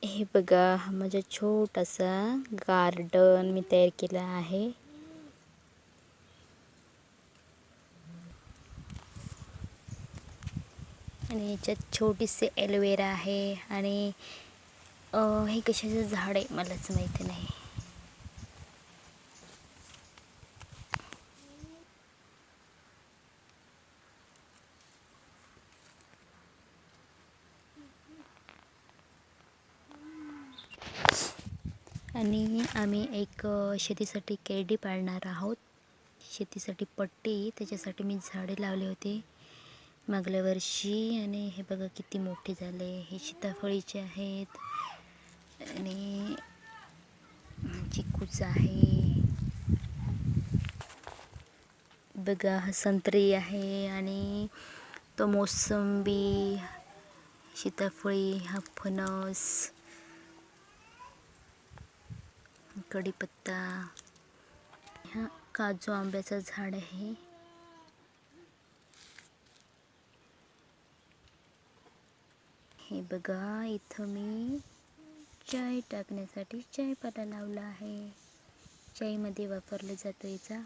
हे बघा, हा माझा छोटासा गार्डन मी तयार केला आहे. आणि याच्यात छोटीशी एलोवेरा आहे आणि हे कशाचं झाड आहे मलाच माहिती नाही. आणि आम्ही एक शेतीसाठी केरडी पाळणार आहोत. शेतीसाठी पट्टी, त्याच्यासाठी मी झाडे लावले होते मागल्या वर्षी. आणि हे बघा किती मोठे झाले. हे सीताफळीचे आहेत आणि चिकूचं आहे. बघा, हा संत्री आहे आणि तो मोसंबी, सीताफळी, हा फणस, कढीपत्ता, हा काजू आंब्याचं झाड आहे. हे बघा, इथं मी चाय टाकण्यासाठी चायपाला लावला आहे. चायमध्ये वापरलं जातं याचा